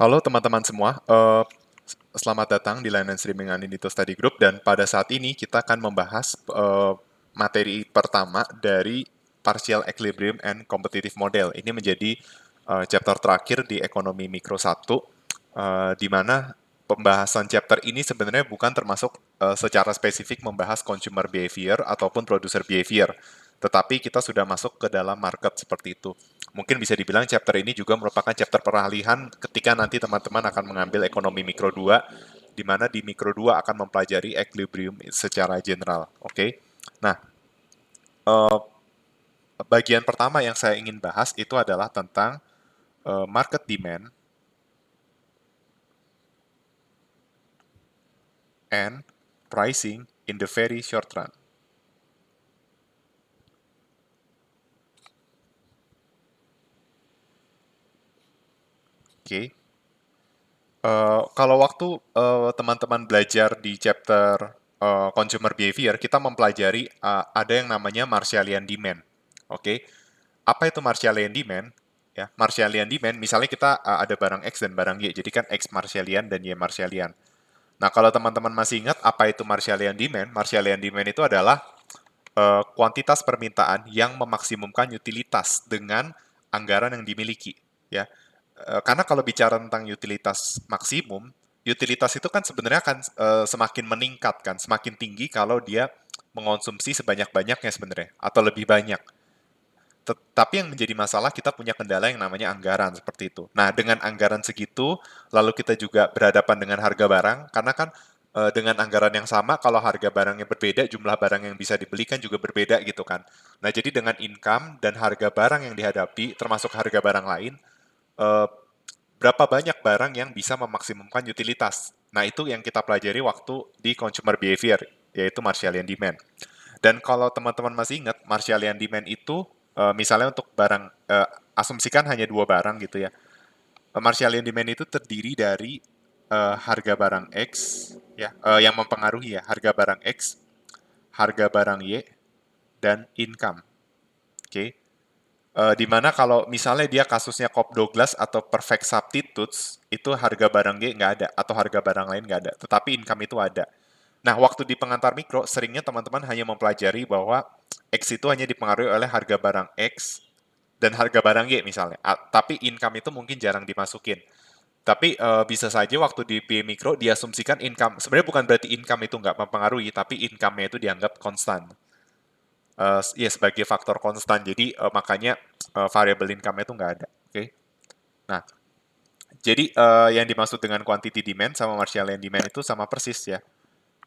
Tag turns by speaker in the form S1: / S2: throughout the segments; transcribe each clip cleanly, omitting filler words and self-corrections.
S1: Halo teman-teman semua, selamat datang di layanan streaming Anindito Study Group dan pada saat ini kita akan membahas materi pertama dari Partial Equilibrium and Competitive Model. Ini menjadi chapter terakhir di Ekonomi Mikro 1, di mana pembahasan chapter ini sebenarnya bukan termasuk secara spesifik membahas consumer behavior ataupun producer behavior, tetapi kita sudah masuk ke dalam market seperti itu. Mungkin bisa dibilang chapter ini juga merupakan chapter peralihan ketika nanti teman-teman akan mengambil ekonomi mikro 2, di mana di mikro 2 akan mempelajari equilibrium secara general. Oke. Nah, bagian pertama yang saya ingin bahas itu adalah tentang market demand and pricing in the very short run. Oke. Kalau waktu teman-teman belajar di chapter consumer behavior, kita mempelajari ada yang namanya Marshallian demand. Oke, apa itu Marshallian demand? Ya, Marshallian demand, misalnya kita ada barang X dan barang Y, jadi kan X Marshallian dan Y Marshallian. Nah, kalau teman-teman masih ingat apa itu Marshallian demand? Marshallian demand itu adalah kuantitas permintaan yang memaksimumkan utilitas dengan anggaran yang dimiliki. Ya, karena kalau bicara tentang utilitas maksimum, utilitas itu kan sebenarnya akan semakin meningkat kan, semakin tinggi kalau dia mengonsumsi sebanyak-banyaknya sebenarnya, atau lebih banyak. Tapi yang menjadi masalah kita punya kendala yang namanya anggaran seperti itu. Nah, dengan anggaran segitu, lalu kita juga berhadapan dengan harga barang, karena kan dengan anggaran yang sama, kalau harga barangnya berbeda, jumlah barang yang bisa dibeli kan juga berbeda gitu kan. Nah, jadi dengan income dan harga barang yang dihadapi, termasuk harga barang lain, eh, berapa banyak barang yang bisa memaksimumkan utilitas. Nah, itu yang kita pelajari waktu di consumer behavior, yaitu Marshallian demand. Dan kalau teman-teman masih ingat, Marshallian demand itu misalnya untuk barang, asumsikan hanya dua barang gitu ya. Marshallian demand itu terdiri dari harga barang X, ya, yang mempengaruhi ya, harga barang X, harga barang Y, dan income. Oke. Okay? Di mana kalau misalnya dia kasusnya Cobb Douglas atau perfect substitutes, itu harga barang G nggak ada, atau harga barang lain nggak ada, tetapi income itu ada. Nah, waktu di pengantar mikro, seringnya teman-teman hanya mempelajari bahwa X itu hanya dipengaruhi oleh harga barang X dan harga barang Y misalnya. Tapi income itu mungkin jarang dimasukin. Tapi bisa saja waktu di P mikro diasumsikan income. Sebenarnya bukan berarti income itu nggak mempengaruhi, tapi income-nya itu dianggap konstan. Ya sebagai faktor konstan. Jadi makanya variable income-nya itu nggak ada. Oke. Okay? Nah, jadi yang dimaksud dengan quantity demand sama Marshallian demand itu sama persis ya,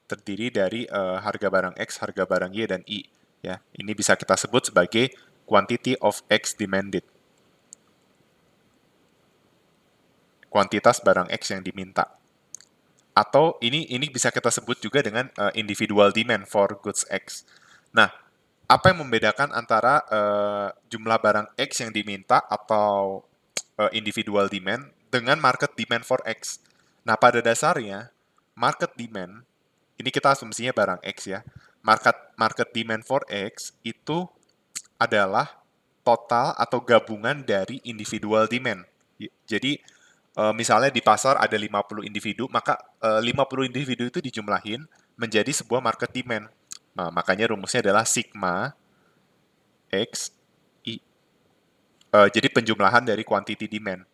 S1: terdiri dari harga barang X, harga barang Y, dan I. Ya, ini bisa kita sebut sebagai quantity of X demanded. Kuantitas barang X yang diminta. Atau ini bisa kita sebut juga dengan individual demand for goods X. Nah, apa yang membedakan antara jumlah barang X yang diminta atau individual demand dengan market demand for X? Nah, pada dasarnya market demand ini kita asumsinya barang X ya. Market demand for X itu adalah total atau gabungan dari individual demand. Jadi misalnya di pasar ada 50 individu, maka 50 individu itu dijumlahin menjadi sebuah market demand. Nah, makanya rumusnya adalah sigma X I. Jadi penjumlahan dari quantity demand.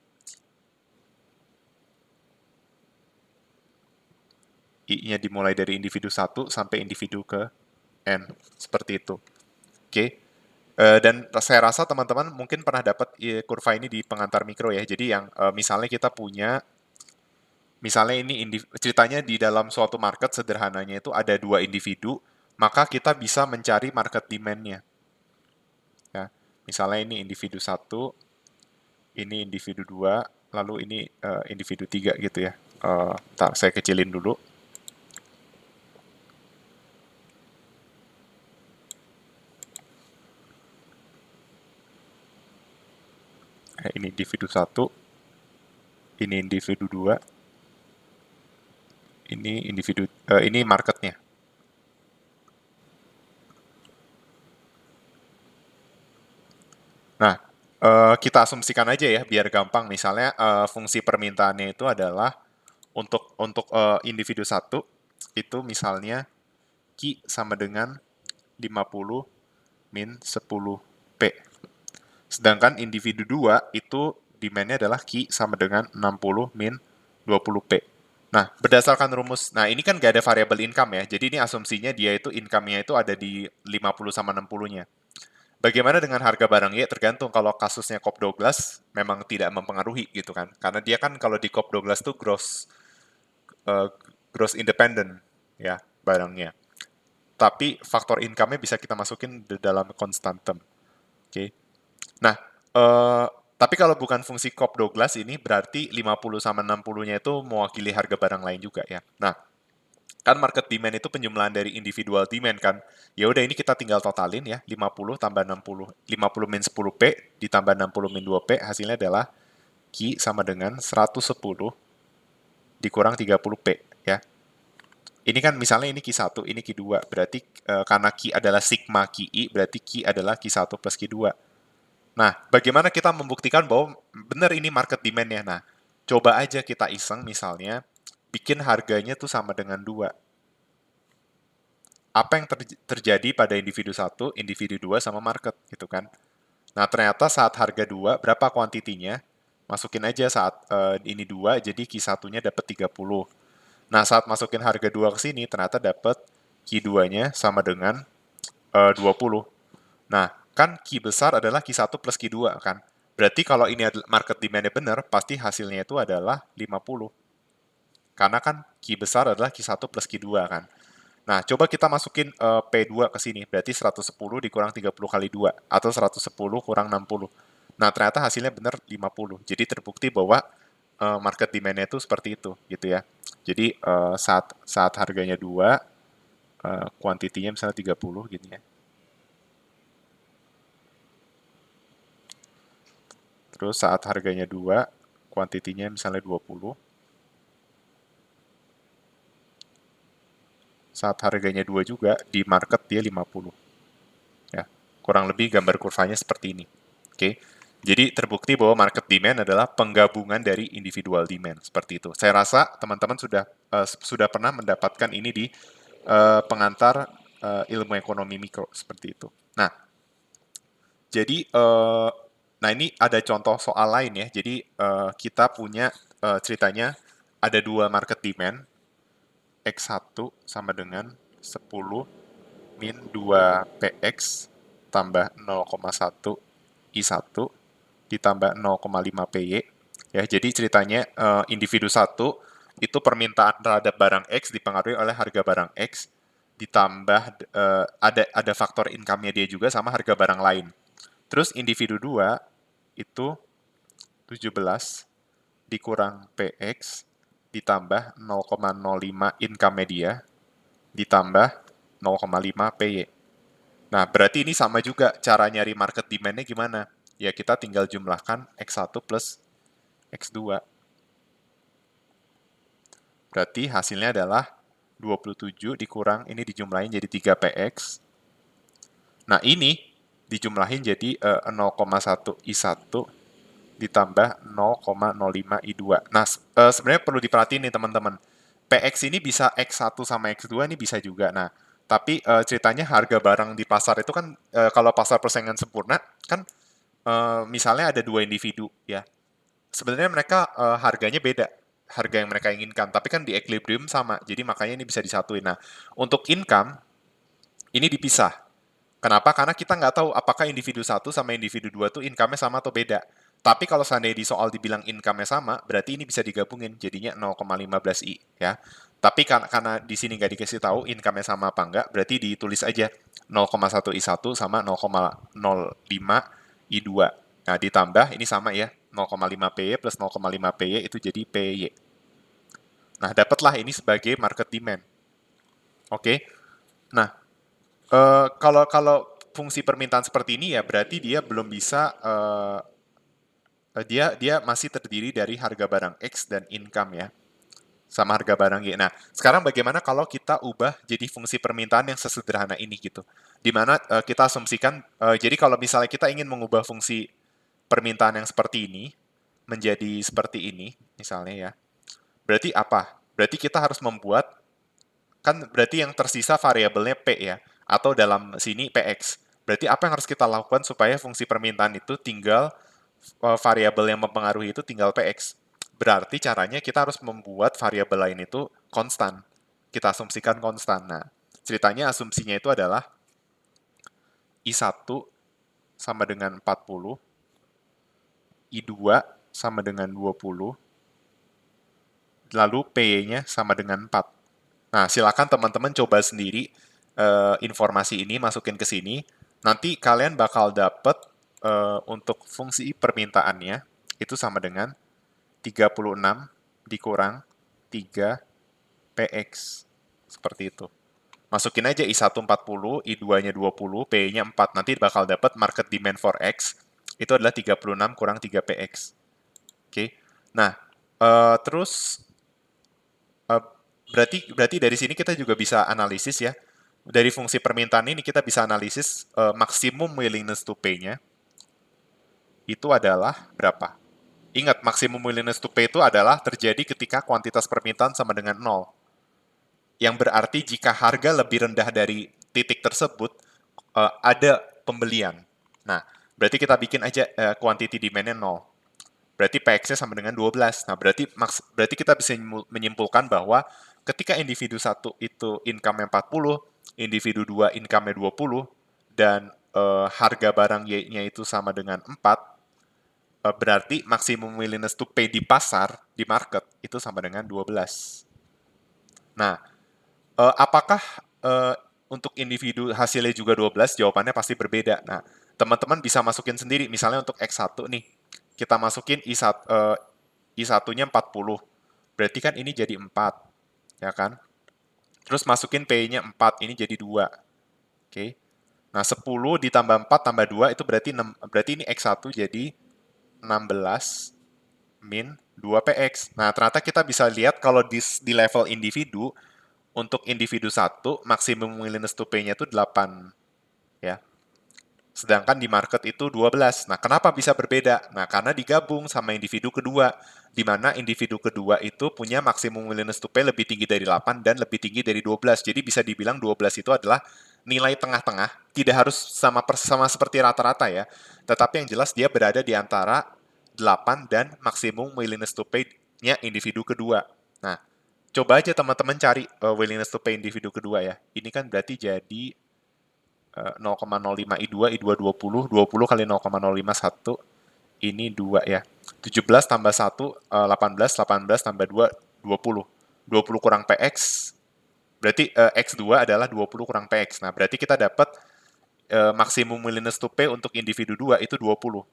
S1: I-nya dimulai dari individu 1 sampai individu ke N. Seperti itu. Oke. Dan saya rasa teman-teman mungkin pernah dapat kurva ini di pengantar mikro ya. Jadi yang misalnya kita punya, misalnya ini ceritanya di dalam suatu market sederhananya itu ada dua individu, maka kita bisa mencari market demand-nya. Ya. Misalnya ini individu 1, ini individu 2, lalu ini individu 3 gitu ya. Ntar saya kecilin dulu. Ini individu 1, ini individu 2, ini marketnya. Nah, Kita asumsikan aja ya, biar gampang. Misalnya fungsi permintaannya itu adalah untuk individu satu itu misalnya Q sama dengan 50 min 10P. Sedangkan individu 2 itu demand-nya adalah Q sama dengan 60 min 20P. Nah, berdasarkan rumus, nah ini kan gak ada variable income ya, jadi ini asumsinya dia itu income-nya itu ada di 50 sama 60-nya. Bagaimana dengan harga barang Y? Tergantung kalau kasusnya Cobb Douglas memang tidak mempengaruhi gitu kan. Karena dia kan kalau di Cobb Douglas tuh uh, gross independent ya barangnya. Tapi faktor income-nya bisa kita masukin di dalam constant term. Oke. Okay. Nah, eh, tapi kalau bukan fungsi Cobb Douglas ini berarti 50 sama 60-nya itu mewakili harga barang lain juga ya. Nah, kan market demand itu penjumlahan dari individual demand kan. Ya udah ini kita tinggal totalin ya, 50 tambah 60. 50 min 10P ditambah 60 min 2P hasilnya adalah Q sama dengan 110 dikurang 30P ya. Ini kan misalnya ini Q1, ini Q2, berarti karena Q adalah sigma QI, berarti Q adalah Q1 plus Q2. Nah, bagaimana kita membuktikan bahwa benar ini market demand-nya? Nah, coba aja kita iseng misalnya bikin harganya tuh sama dengan 2. Apa yang terjadi pada individu 1, individu 2 sama market gitu kan. Nah, ternyata saat harga 2, berapa kuantitinya? Masukin aja saat ini 2, jadi Q1-nya dapat 30. Nah, saat masukin harga 2 ke sini, ternyata dapat Q2-nya sama dengan 20. Nah, kan Q besar adalah Q1 plus Q2 kan. Berarti kalau ini adalah market demand-nya benar, pasti hasilnya itu adalah 50. Karena kan Q besar adalah Q1 plus Q2 kan. Nah, coba kita masukin P2 ke sini. Berarti 110 dikurang 30 kali 2. Atau 110 kurang 60. Nah, ternyata hasilnya benar 50. Jadi terbukti bahwa market demand-nya itu seperti itu. Gitu ya. Jadi saat harganya 2, kuantitinya misalnya 30 gitu ya. Terus saat harganya 2, kuantitinya misalnya 20. Saat harganya 2 juga, di market dia 50. Ya, kurang lebih gambar kurvanya seperti ini. Oke. Jadi terbukti bahwa market demand adalah penggabungan dari individual demand seperti itu. Saya rasa teman-teman sudah pernah mendapatkan ini di pengantar ilmu ekonomi mikro seperti itu. Nah, jadi nah ini ada contoh soal lain ya. Jadi kita punya ceritanya ada dua market demand X1 sama dengan 10 min 2PX tambah 0,1 I1 ditambah 0,5 PY. Ya, jadi ceritanya individu satu itu permintaan terhadap barang X dipengaruhi oleh harga barang X ditambah ada faktor income-nya dia juga sama harga barang lain. Terus individu 2 itu 17 dikurang PX ditambah 0,05 income media ditambah 0,5 PY. Nah, berarti ini sama juga cara nyari market demand-nya gimana? Ya kita tinggal jumlahkan X1 plus X2. Berarti hasilnya adalah 27 dikurang, ini dijumlahin jadi 3PX. Nah, ini dijumlahin jadi 0,1 I1 ditambah 0,05 I2. Nah, sebenarnya perlu diperhatiin nih teman-teman. PX ini bisa X1 sama X2 ini bisa juga. Nah, tapi ceritanya harga barang di pasar itu kan kalau pasar persaingan sempurna kan misalnya ada dua individu ya. Sebenarnya mereka harganya beda, harga yang mereka inginkan, tapi kan di equilibrium sama. Jadi makanya ini bisa disatuin. Nah, untuk income ini dipisah. Kenapa? Karena kita nggak tahu apakah individu satu sama individu dua tuh income-nya sama atau beda. Tapi kalau seandainya di soal dibilang income-nya sama, berarti ini bisa digabungin jadinya 0,15 I ya. Tapi karena di sini nggak dikasih tahu income-nya sama apa enggak, berarti ditulis aja 0,1 I1 sama 0,05 I2. Nah, ditambah ini sama ya, 0,5 PY plus 0,5 PY itu jadi PY. Nah, dapatlah ini sebagai market demand. Oke. Nah, kalau kalau fungsi permintaan seperti ini ya berarti dia belum bisa dia dia masih terdiri dari harga barang X dan income ya sama harga barang Y. Nah, sekarang bagaimana kalau kita ubah jadi fungsi permintaan yang sesederhana ini gitu. Di mana kita asumsikan jadi kalau misalnya kita ingin mengubah fungsi permintaan yang seperti ini menjadi seperti ini, misalnya ya, berarti apa? Berarti kita harus membuat, kan berarti yang tersisa variabelnya P ya, atau dalam sini PX. Berarti apa yang harus kita lakukan supaya fungsi permintaan itu tinggal, variabel yang mempengaruhi itu tinggal PX. Berarti caranya kita harus membuat variabel lain itu konstan. Kita asumsikan konstan. Nah, ceritanya asumsinya itu adalah I1 sama dengan 40, I2 sama dengan 20, lalu P-nya sama dengan 4. Nah, silakan teman-teman coba sendiri informasi ini, masukin ke sini. Nanti kalian bakal dapet untuk fungsi permintaannya, itu sama dengan 36 dikurang 3 PX. Seperti itu. Masukin aja I1 40, I2-nya 20, P-nya 4. Nanti bakal dapat market demand for X. Itu adalah 36 kurang 3 PX. Oke. Nah, terus eh, berarti dari sini kita juga bisa analisis ya. Dari fungsi permintaan ini kita bisa analisis maksimum willingness to pay-nya itu adalah berapa? Ingat, maksimum willingness to pay itu adalah terjadi ketika kuantitas permintaan sama dengan 0. Yang berarti jika harga lebih rendah dari titik tersebut, ada pembelian. Nah, berarti kita bikin aja quantity demand-nya 0. Berarti PX-nya sama dengan 12. Nah, berarti kita bisa menyimpulkan bahwa ketika individu 1 itu income-nya 40, individu 2 income-nya 20, dan harga barang Y-nya itu sama dengan 4, berarti maksimum willingness to pay di pasar, di market, itu sama dengan 12. Nah, apakah untuk individu hasilnya juga 12? Jawabannya pasti berbeda. Nah, teman-teman bisa masukin sendiri. Misalnya untuk X1 nih, kita masukin I1-nya 40. Berarti kan ini jadi 4, ya kan? Terus masukin P-nya 4, ini jadi 2. Oke. Nah, 10 ditambah 4 tambah 2 itu berarti 6. Berarti ini X1 jadi 16 min 2PX. Nah, ternyata kita bisa lihat kalau di level individu, untuk individu 1, maksimum willingness to pay-nya itu 8. Ya. Sedangkan di market itu 12. Nah, kenapa bisa berbeda? Nah, karena digabung sama individu kedua, di mana individu kedua itu punya maksimum willingness to pay lebih tinggi dari 8 dan lebih tinggi dari 12. Jadi bisa dibilang 12 itu adalah nilai tengah-tengah, tidak harus sama seperti rata-rata ya, tetapi yang jelas dia berada di antara 8 dan maksimum willingness to pay-nya individu kedua. Nah, coba aja teman-teman cari willingness to pay individu kedua ya. Ini kan berarti jadi 0,05 I2, I2 20, 20 kali 0,051, ini 2 ya. 17 tambah 1, 18, 18 tambah 2, 20. 20 kurang PX, berarti X2 adalah 20 kurang PX. Nah, berarti kita dapat maksimum willingness to pay untuk individu 2 itu 20.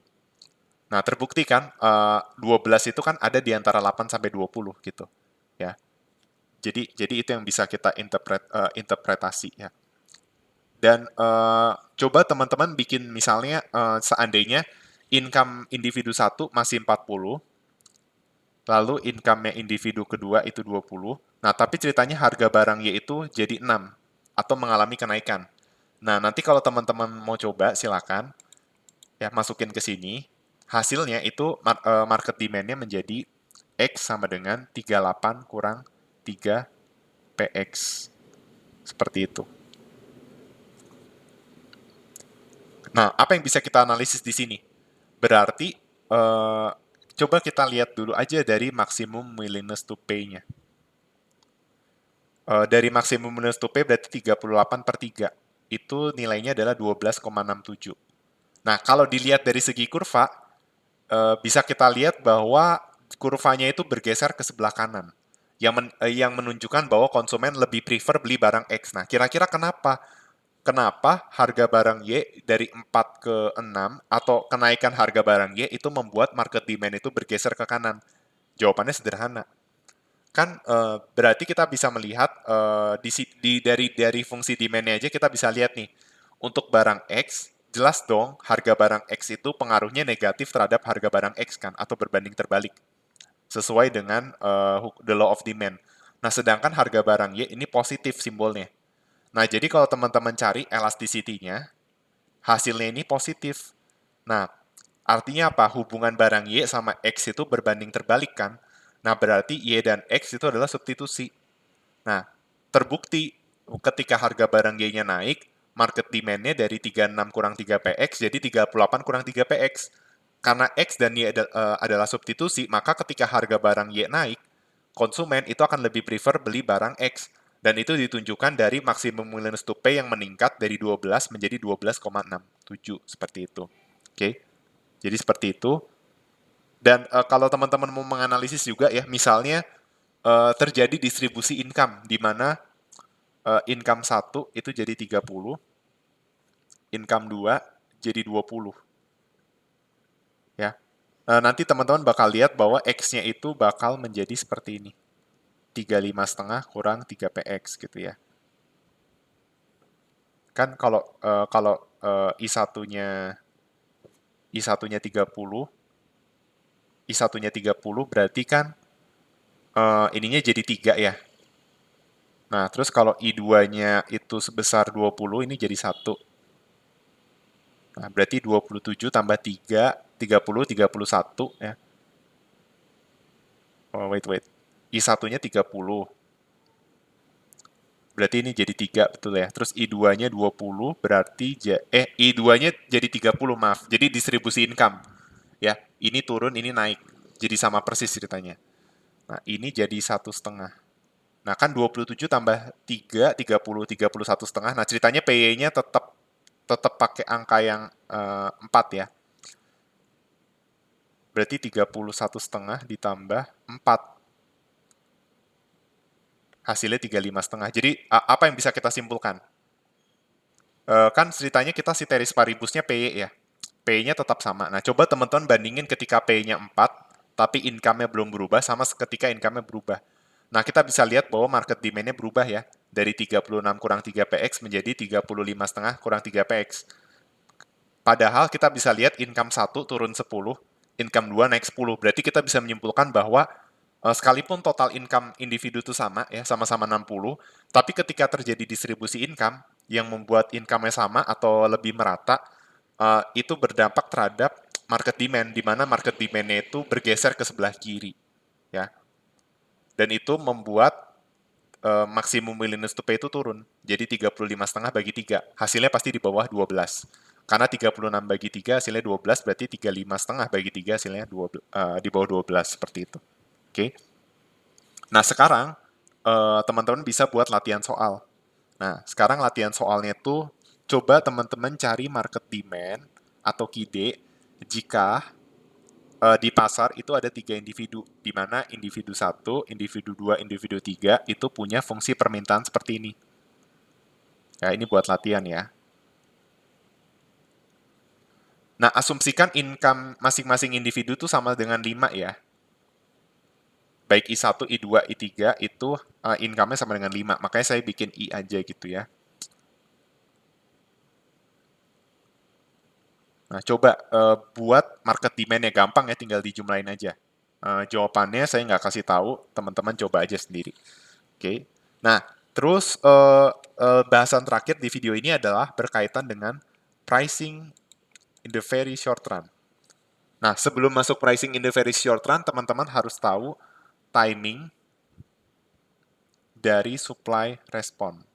S1: Nah, terbukti kan 12 itu kan ada di antara 8 sampai 20 gitu. Ya. Jadi itu yang bisa kita interpretasi ya. Dan coba teman-teman bikin misalnya seandainya income individu 1 masih 40, lalu income-nya individu kedua itu 20. Nah, tapi ceritanya harga barang Y itu jadi 6 atau mengalami kenaikan. Nah, nanti kalau teman-teman mau coba silakan ya masukin ke sini. Hasilnya itu market demand-nya menjadi X sama dengan 38 kurang 3 PX. Seperti itu. Nah, apa yang bisa kita analisis di sini? Berarti, coba kita lihat dulu aja dari maximum willingness to pay-nya. Dari maximum willingness to pay berarti 38 per 3. Itu nilainya adalah 12,67. Nah, kalau dilihat dari segi kurva, bisa kita lihat bahwa kurvanya itu bergeser ke sebelah kanan. Yang menunjukkan bahwa konsumen lebih prefer beli barang X. Nah, kira-kira kenapa? Kenapa harga barang Y dari 4 ke 6 atau kenaikan harga barang Y itu membuat market demand itu bergeser ke kanan? Jawabannya sederhana. Kan berarti kita bisa melihat dari fungsi demand-nya aja kita bisa lihat nih. Untuk barang X, jelas dong harga barang X itu pengaruhnya negatif terhadap harga barang X kan atau berbanding terbalik. Sesuai dengan the law of demand. Nah, sedangkan harga barang Y ini positif simbolnya. Nah, jadi kalau teman-teman cari elasticity-nya, hasilnya ini positif. Nah, Artinya apa? Hubungan barang Y sama X itu berbanding terbalik kan? Nah, berarti Y dan X itu adalah substitusi. Nah, terbukti ketika harga barang Y-nya naik, market demand-nya dari 36 kurang 3PX jadi 38 kurang 3PX. Karena X dan Y adalah substitusi, maka ketika harga barang Y naik, konsumen itu akan lebih prefer beli barang X. Dan itu ditunjukkan dari maksimum willingness to pay yang meningkat dari 12 menjadi 12,67. Seperti itu. Oke, jadi seperti itu. Dan kalau teman-teman mau menganalisis juga ya, misalnya terjadi distribusi income, di mana income 1 itu jadi 30, income 2 jadi 20. Ya. Nanti teman-teman bakal lihat bahwa X-nya itu bakal menjadi seperti ini. 35,5 kurang 3PX gitu ya. Kan kalau I1-nya I1-nya 30, I1-nya 30 berarti kan ininya jadi 3 ya. Nah, terus kalau I2-nya itu sebesar 20, ini jadi 1. Nah, berarti 27 tambah 3, 30, 31 ya. Oh, wait. I1-nya 30. Berarti ini jadi 3, betul ya. Terus I2-nya 20, berarti I2-nya jadi 30, maaf. Jadi distribusi income. Ya, ini turun, ini naik. Jadi sama persis ceritanya. Nah, ini jadi 1,5. Nah, kan 27 tambah 3, 30, 31,5. Nah, ceritanya PY-nya tetap pakai angka yang 4 ya. Berarti 31,5 ditambah 4. Hasilnya 35,5. Jadi, apa yang bisa kita simpulkan? Kan ceritanya kita si teris paribusnya PY ya. PY-nya tetap sama. Nah, coba teman-teman bandingin ketika PY-nya 4, tapi income-nya belum berubah, sama ketika income-nya berubah. Nah, kita bisa lihat bahwa market demand-nya berubah ya. Dari 36 kurang 3PX menjadi 35,5 kurang 3PX. Padahal kita bisa lihat income 1 turun 10, income 2 naik 10. Berarti kita bisa menyimpulkan bahwa sekalipun total income individu itu sama, ya sama-sama 60, tapi ketika terjadi distribusi income yang membuat income-nya sama atau lebih merata, itu berdampak terhadap market demand, di mana market demand-nya itu bergeser ke sebelah kiri. Ya. Dan itu membuat maksimum willingness to pay itu turun. Jadi 35,5 bagi 3. Hasilnya pasti di bawah 12. Karena 36 bagi 3 hasilnya 12, berarti 35,5 bagi 3 hasilnya di bawah 12. Seperti itu. Oke. Nah, sekarang teman-teman bisa buat latihan soal. Nah, sekarang latihan soalnya tuh coba teman-teman cari market demand atau KIDE jika di pasar itu ada 3 individu, di mana individu 1, individu 2, individu 3 itu punya fungsi permintaan seperti ini. Ya, ini buat latihan ya. Nah, asumsikan income masing-masing individu itu sama dengan 5 ya. Baik I1, I2, I3 itu income-nya sama dengan 5. Makanya saya bikin I aja gitu ya. Nah, coba buat market demand-nya gampang ya, tinggal dijumlahin aja. Jawabannya saya nggak kasih tahu, teman-teman coba aja sendiri. Oke. Nah, terus bahasan terakhir di video ini adalah berkaitan dengan pricing in the very short run. Nah, sebelum masuk pricing in the very short run, teman-teman harus tahu timing dari supply respon.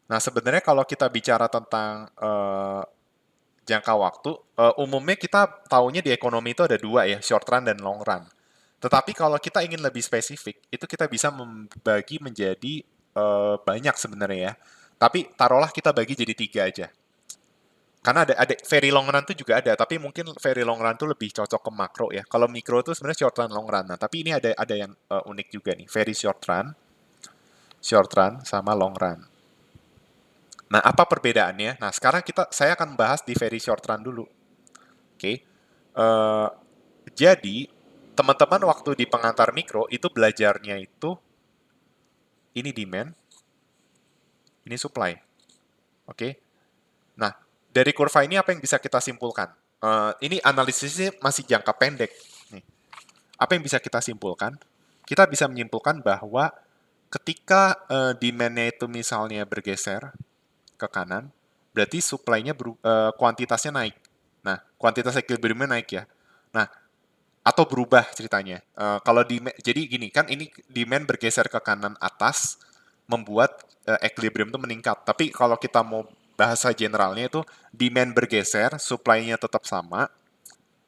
S1: Nah, sebenarnya kalau kita bicara tentang jangka waktu, umumnya kita taunya di ekonomi itu ada dua ya, short run dan long run. Tetapi kalau kita ingin lebih spesifik, itu kita bisa membagi menjadi banyak sebenarnya ya. Tapi taruhlah kita bagi jadi 3 aja. Karena ada very long run itu juga ada, tapi mungkin very long run itu lebih cocok ke makro ya. Kalau mikro itu sebenarnya short run, long run. Nah, tapi ini ada yang unik juga nih, very short run sama long run. Nah, apa perbedaannya? Nah, sekarang saya akan bahas di very short run dulu. Oke. Jadi, teman-teman waktu di pengantar mikro itu belajarnya itu ini demand, ini supply. Oke. Nah, dari kurva ini apa yang bisa kita simpulkan? Ini analisisnya masih jangka pendek. Nih. Apa yang bisa kita simpulkan? Kita bisa menyimpulkan bahwa ketika demand-nya itu misalnya bergeser ke kanan, berarti supply-nya kuantitasnya naik. Nah, kuantitas equilibrium-nya naik ya. Nah, atau berubah ceritanya. Kalau jadi gini kan ini demand bergeser ke kanan atas membuat equilibrium itu meningkat. Tapi kalau kita mau bahasa generalnya itu demand bergeser, supply-nya tetap sama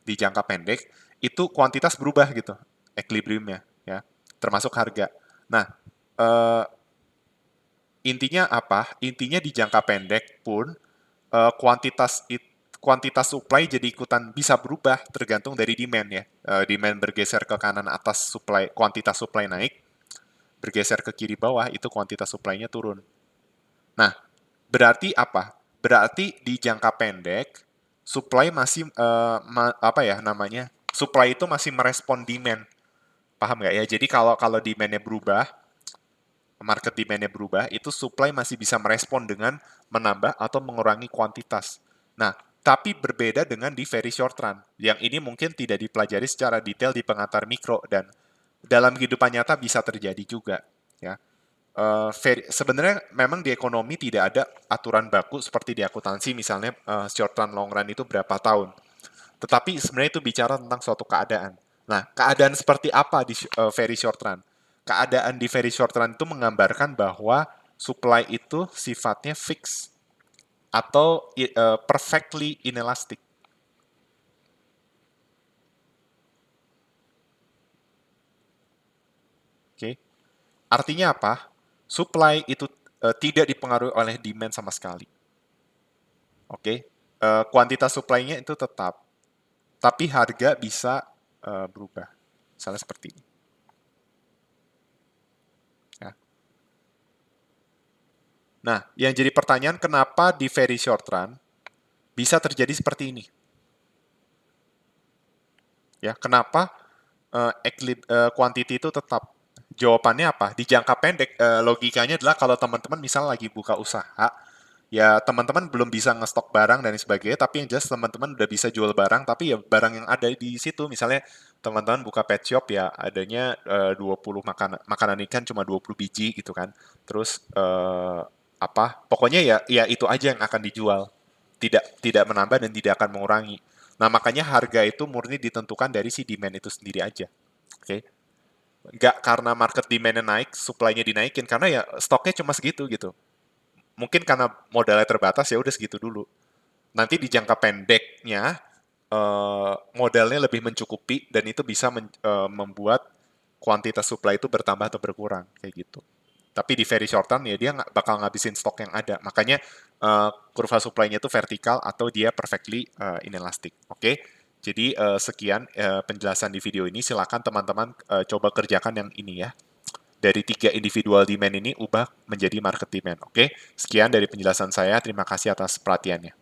S1: di jangka pendek, itu kuantitas berubah gitu, equilibrium-nya ya, termasuk harga. Nah, eh, intinya apa? Intinya di jangka pendek pun eh, kuantitas kuantitas supply jadi ikutan bisa berubah tergantung dari demand ya. Demand bergeser ke kanan atas, kuantitas supply naik, bergeser ke kiri bawah itu kuantitas supply-nya turun. Nah, berarti apa? Berarti di jangka pendek supply masih apa ya namanya? Supply itu masih merespon demand. Paham nggak ya? Jadi kalau kalau demand-nya berubah, market demand-nya berubah, itu supply masih bisa merespon dengan menambah atau mengurangi kuantitas. Nah, tapi berbeda dengan di very short run. Yang ini mungkin tidak dipelajari secara detail di pengantar mikro dan dalam kehidupan nyata bisa terjadi juga. Ya, sebenarnya memang di ekonomi tidak ada aturan baku seperti di akuntansi misalnya short run long run itu berapa tahun. Tetapi sebenarnya itu bicara tentang suatu keadaan. Nah, keadaan seperti apa di very short run? Keadaan di very short run itu menggambarkan bahwa supply itu sifatnya fix atau perfectly inelastic. Oke, okay? Artinya apa? Supply itu tidak dipengaruhi oleh demand sama sekali. Oke, okay? Kuantitas supply-nya itu tetap, tapi harga bisa berubah. Misalnya seperti ini. Ya. Nah, yang jadi pertanyaan kenapa di very short run bisa terjadi seperti ini? Ya, kenapa quantity itu tetap? Jawabannya apa? Di jangka pendek, logikanya adalah kalau teman-teman misal lagi buka usaha, ya teman-teman belum bisa ngestok barang dan sebagainya, tapi yang jelas teman-teman udah bisa jual barang, tapi ya barang yang ada di situ, misalnya teman-teman buka pet shop ya adanya 20 makanan ikan cuma 20 biji gitu kan. Terus apa? Pokoknya ya ya itu aja yang akan dijual. Tidak menambah dan tidak akan mengurangi. Nah, makanya harga itu murni ditentukan dari si demand itu sendiri aja. Oke. Nggak karena market demand-nya naik, supply-nya dinaikin. Karena ya stoknya cuma segitu gitu. Mungkin karena modalnya terbatas ya udah segitu dulu. Nanti di jangka pendeknya modalnya lebih mencukupi dan itu bisa membuat kuantitas supply itu bertambah atau berkurang kayak gitu. Tapi di very short term ya dia nggak bakal ngabisin stok yang ada. Makanya kurva supply-nya itu vertikal atau dia perfectly inelastic. Oke. Jadi sekian penjelasan di video ini. Silakan teman-teman coba kerjakan yang ini ya. Dari 3 individual demand ini ubah menjadi market demand. Oke. Sekian dari penjelasan saya. Terima kasih atas perhatiannya.